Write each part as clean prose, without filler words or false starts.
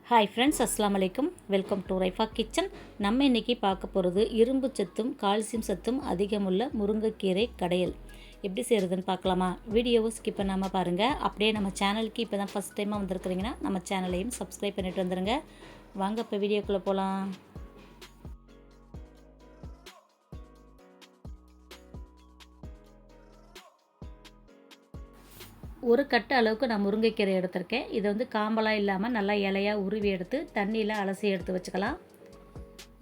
Hi friends, அஸ்ஸலாமு அலைக்கும். Welcome to Raifa kitchen. நம்ம இன்றைக்கி பார்க்க போகிறது இரும்பு சத்தும் கால்சியம் சத்தும் அதிகமுள்ள முருங்கைக்கீரை கடையல். எப்படி செய்கிறதுன்னு பார்க்கலாமா? வீடியோவை ஸ்கிப் பண்ணாமல் பாருங்கள். அப்படியே நம்ம சேனலுக்கு இப்போ தான் ஃபஸ்ட் டைமாக வந்திருக்கிறீங்கன்னா நம்ம சேனலையும் சப்ஸ்கிரைப் பண்ணிட்டு வந்துடுங்க. வாங்க இப்போ வீடியோக்குள்ளே போகலாம். ஒரு கட்டு அளவுக்கு நான் முருங்கைக்கீரை எடுத்திருக்கேன். இதை வந்து காம்பெல்லாம் இல்லாமல் நல்லா இலையாக உருவி எடுத்து தண்ணியில் அலசி எடுத்து வச்சுக்கலாம்.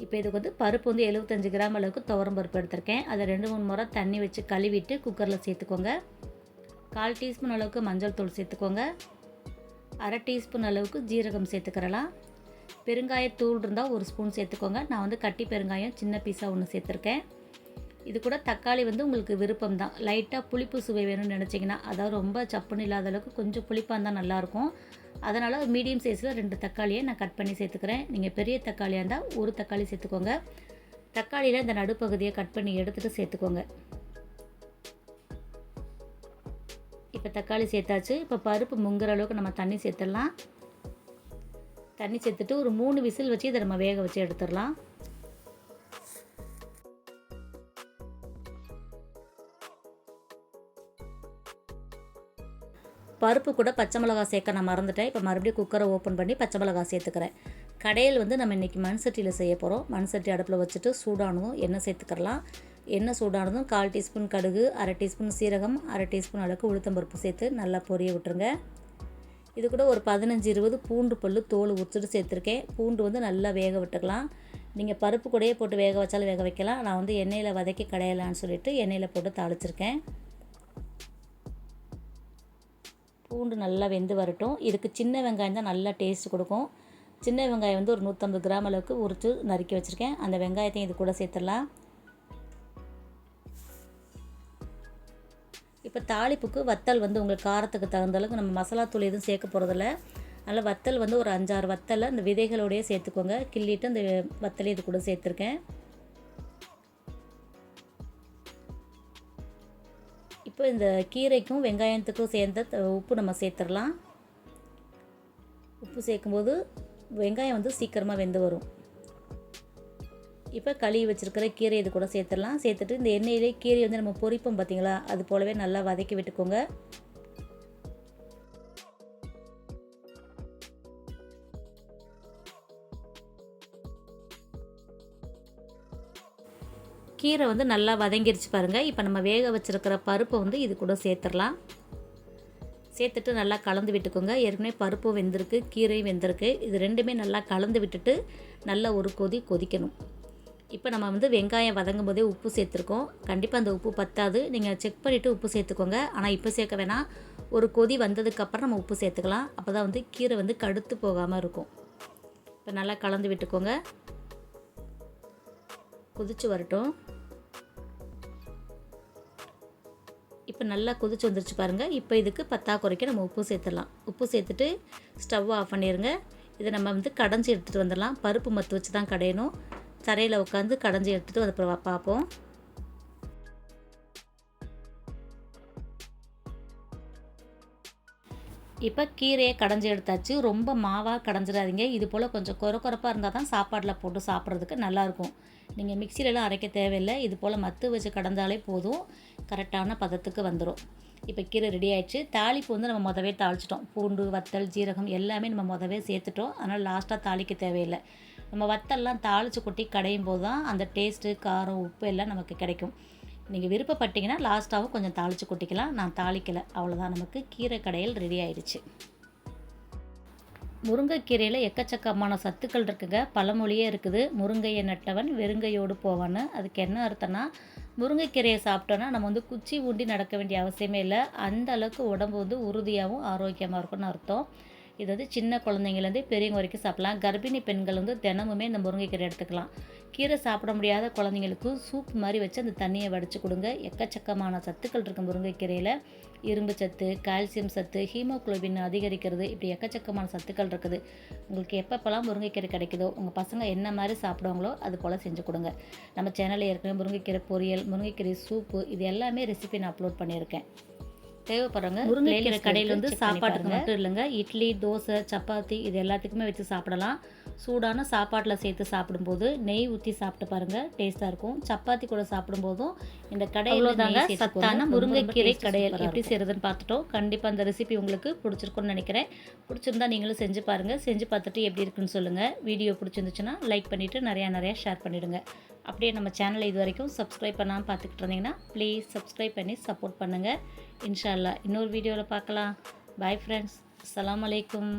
இப்போ இதுக்கு வந்து பருப்பு வந்து 75 கிராம் அளவுக்கு துவரம் பருப்பு எடுத்திருக்கேன். அதை 2-3 முறை தண்ணி வச்சு கழுவிட்டு குக்கரில் சேர்த்துக்கோங்க. 1/4 டீஸ்பூன் அளவுக்கு மஞ்சள் தூள் சேர்த்துக்கோங்க. 1/2 டீஸ்பூன் அளவுக்கு ஜீரகம் சேர்த்துக்கிறலாம். பெருங்காயத்தூள் இருந்தால் 1 ஸ்பூன் சேர்த்துக்கோங்க. நான் வந்து கட்டி பெருங்காயம் சின்ன பீஸாக ஒன்று சேர்த்துருக்கேன். இது கூட தக்காளி வந்து உங்களுக்கு விருப்பம் தான். லைட்டாக புளிப்பு சுவை வேணும்னு நினச்சிங்கன்னா, அதாவது ரொம்ப சப்புன்னு இல்லாத அளவுக்கு கொஞ்சம் புளிப்பாக இருந்தால் நல்லாயிருக்கும். அதனால் மீடியம் சைஸில் 2 தக்காளியை நான் கட் பண்ணி சேர்த்துக்கிறேன். நீங்கள் பெரிய தக்காளியாக இருந்தால் 1 தக்காளி சேர்த்துக்கோங்க. தக்காளியில் இந்த நடுப்பகுதியை கட் பண்ணி எடுத்துகிட்டு சேர்த்துக்கோங்க. இப்போ தக்காளி சேர்த்தாச்சு. இப்போ பருப்பு முங்குற அளவுக்கு நம்ம தண்ணி சேர்த்துடலாம். தண்ணி சேர்த்துட்டு ஒரு 3 விசில் வச்சு இதை நம்ம வேக வச்சு எடுத்துடலாம். பருப்பு கூட பச்சை மிளகா சேர்க்க நான் மறந்துட்டேன். இப்போ மறுபடியும் குக்கரை ஓப்பன் பண்ணி பச்சை மிளகா சேர்த்துக்கிறேன். கடையில் வந்து நம்ம இன்றைக்கி மண் சட்டியில் செய்ய போகிறோம். மண் சட்டி அடுப்பில் வச்சுட்டு சூடானதும் எண்ணெய் சேர்த்துக்கிறலாம். எண்ணெய் சூடானதும் 1/4 டீஸ்பூன் கடுகு, 1/2 டீஸ்பூன் சீரகம், 1/2 டீஸ்பூன் அளவுக்கு உளுத்தம்பருப்பு சேர்த்து நல்லா பொரிய விட்டுருங்க. இது கூட ஒரு 15-20 பூண்டு பல் தோல் உரிச்சிட்டு சேர்த்துருக்கேன். பூண்டு வந்து நல்லா வேக விட்டுக்கலாம். நீங்கள் பருப்பு கூடயே போட்டு வேக வச்சாலும் வேக வைக்கலாம். நான் வந்து எண்ணெயில் வதக்கி கடையலான்னு சொல்லிட்டு எண்ணெயில் போட்டு தாளிச்சிருக்கேன். பூண்டு நல்லா வெந்து வரட்டும். இதுக்கு சின்ன வெங்காயம் தான் நல்லா டேஸ்ட் கொடுக்கும். சின்ன வெங்காயம் வந்து ஒரு 150 கிராம் அளவுக்கு உரித்து நறுக்கி வச்சுருக்கேன். அந்த வெங்காயத்தையும் இது கூட சேர்த்துடலாம். இப்போ தாளிப்புக்கு வத்தல் வந்து உங்களுக்கு காரத்துக்கு தகுந்த அளவுக்கு நம்ம மசாலா தூள் எதுவும் சேர்க்க போகிறதில்ல. அதனால் வத்தல் வந்து ஒரு 5-6 வத்தலை அந்த விதைகளோடையே சேர்த்துக்கோங்க. கிள்ளிட்டு அந்த வத்தலையும் இது கூட சேர்த்துருக்கேன். இப்போ இந்த கீரைக்கும் வெங்காயத்துக்கும் சேர்ந்த உப்பு நம்ம சேர்த்துடலாம். உப்பு சேர்க்கும்போது வெங்காயம் வந்து சீக்கிரமாக வெந்து வரும். இப்போ கழுவி வச்சுருக்கிற கீரை இது கூட சேர்த்துடலாம். சேர்த்துட்டு இந்த எண்ணெயிலே கீரை வந்து நம்ம பொரிப்போம் பார்த்திங்களா, அது போலவே நல்லா வதக்கி விட்டுக்கோங்க. கீரை வந்து நல்லா வதங்கிருச்சு பாருங்கள். இப்போ நம்ம வேக வச்சுருக்கிற பருப்பை வந்து இது கூட சேர்த்துடலாம். சேர்த்துட்டு நல்லா கலந்து விட்டுக்கோங்க. ஏற்கனவே பருப்பும் வெந்திருக்கு, கீரையும் வெந்திருக்கு. இது ரெண்டுமே நல்லா கலந்து விட்டுட்டு நல்லா ஒரு கொதிக்கணும். இப்போ நம்ம வந்து வெங்காயம் வதங்கும் போதே உப்பு சேர்த்துருக்கோம். கண்டிப்பாக அந்த உப்பு பத்தாது. நீங்கள் செக் பண்ணிவிட்டு உப்பு சேர்த்துக்கோங்க. ஆனால் இப்போ சேர்க்க வேணாம். ஒரு கொதி வந்ததுக்கப்புறம் நம்ம உப்பு சேர்த்துக்கலாம். அப்போ தான் வந்து கீரை வந்து கடுத்து போகாமல் இருக்கும். இப்போ நல்லா கலந்து விட்டுக்கோங்க. கொதிச்சு வரட்டும். இப்போ நல்லா கொதிச்சு வந்துருச்சு பாருங்கள். இப்போ இதுக்கு பத்தாக்குறைக்கு நம்ம உப்பு சேர்த்துடலாம். உப்பு சேர்த்துட்டு ஸ்டவ் ஆஃப் பண்ணிடுங்க. இதை நம்ம வந்து கடைஞ்சி எடுத்துகிட்டு வந்துடலாம். பருப்பு மத்து வச்சு தான் கடையணும். தரையில் உட்காந்து கடைஞ்சி எடுத்துகிட்டு அப்புறம் பார்ப்போம். இப்போ கீரையை கடைஞ்சி எடுத்தாச்சு. ரொம்ப மாவாக கடைஞ்சிடாதீங்க. இது போல் கொஞ்சம் கொரப்பாக இருந்தால் தான் சாப்பாட்டில் போட்டு சாப்பிட்றதுக்கு நல்லாயிருக்கும். நீங்கள் மிக்சிலெலாம் அரைக்க தேவையில்லை. இது போல் மத்து வச்சு கடைஞ்சாலே போதும், கரெக்டான பதத்துக்கு வந்துடும். இப்போ கீரை ரெடி ஆகிடுச்சு. தாளிப்பு வந்து நம்ம மொதவே தாளிச்சிட்டோம். பூண்டு, வத்தல், ஜீரகம் எல்லாமே நம்ம மொதவே சேர்த்துட்டோம். அதனால் லாஸ்ட்டாக தாளிக்க தேவையில்லை. நம்ம வத்தல்லாம் தாளித்து கொட்டி கடையும் போது தான் அந்த டேஸ்ட்டு, காரம், உப்பு எல்லாம் நமக்கு கிடைக்கும். நீங்கள் விருப்பப்பட்டீங்கன்னா லாஸ்ட்டாகவும் கொஞ்சம் தாளித்து கொட்டிக்கலாம். நான் தாளிக்கலை. அவ்வளோதான், நமக்கு கீரை கடையல் ரெடி ஆயிடுச்சு. முருங்கைக்கீரையில் எக்கச்சக்கமான சத்துக்கள் இருக்குங்க. பழமொழியே இருக்குது, முருங்கையை நட்டவன் வெறுங்கையோடு போவான்னு. அதுக்கு என்ன அர்த்தம்னா, முருங்கைக்கீரையை சாப்பிட்டோன்னா நம்ம வந்து குச்சி ஊண்டி நடக்க வேண்டிய அவசியமே இல்லை. அந்த அளவுக்கு உடம்பு வந்து உறுதியாகவும் ஆரோக்கியமாக இருக்கும்னு அர்த்தம். இது வந்து சின்ன குழந்தைங்கலேருந்து பெரியவங்க வரைக்கும் சாப்பிட்லாம். கர்ப்பிணி பெண்கள் வந்து தினமுமே இந்த முருங்கைக்கீரை எடுத்துக்கலாம். கீரை சாப்பிட முடியாத குழந்தைங்களுக்கு சூப் மாதிரி வச்சு அந்த தண்ணியை வடித்து கொடுங்க. எக்கச்சக்கமான சத்துக்கள் இருக்குது முருங்கைக்கீரையில். இரும்பு சத்து, கால்சியம் சத்து, ஹீமோகுளோபின் அதிகரிக்கிறது, இப்படி எக்கச்சக்கமான சத்துக்கள் இருக்குது. உங்களுக்கு எப்பப்போலாம் முருங்கைக்கீரை கிடைக்குதோ, உங்கள் பசங்க என்ன மாதிரி சாப்பிடுவாங்களோ அது போல் செஞ்சு கொடுங்க. நம்ம சேனலில் ஏற்கனவே முருங்கைக்கீரை பொரியல், முருங்கைக்கீரை சூப்பு, இது எல்லாமே ரெசிபி நான் அப்லோட் பண்ணியிருக்கேன். தேவைப்படுறவங்க முருங்கைக்கீரை கடையில் வந்து சாப்பாட்டுக்கு மட்டும் இல்லைங்க, இட்லி, தோசை, சப்பாத்தி இது எல்லாத்துக்குமே வச்சு சாப்பிடலாம். சூடான சாப்பாட்டில் சேர்த்து சாப்பிடும்போது நெய் ஊற்றி சாப்பிட்டு பாருங்கள், டேஸ்ட்டாக இருக்கும். சப்பாத்தி கூட சாப்பிடும்போதும் இந்த கடையில் தாங்க சத்தான முருங்கைக்கீரை கடையில் எப்படி செய்கிறதுன்னு பார்த்துட்டோம். கண்டிப்பாக அந்த ரெசிபி உங்களுக்கு பிடிச்சிருக்குன்னு நினைக்கிறேன். பிடிச்சிருந்தா நீங்களும் செஞ்சு பாருங்கள். செஞ்சு பார்த்துட்டு எப்படி இருக்குன்னு சொல்லுங்கள். வீடியோ பிடிச்சிருந்துச்சுன்னா லைக் பண்ணிவிட்டு நிறையா ஷேர் பண்ணிவிடுங்க. அப்படியே நம்ம சேனலை இது வரைக்கும் சப்ஸ்கிரைப் பண்ணாமல் பார்த்துக்கிட்டு இருந்தீங்கன்னா ப்ளீஸ் சப்ஸ்கிரைப் பண்ணி சப்போர்ட் பண்ணுங்கள். இன்ஷா அல்லாஹ் இன்னொரு வீடியோவில் பார்க்கலாம். Bye friends. அஸ்ஸலாமு அலைக்கும்.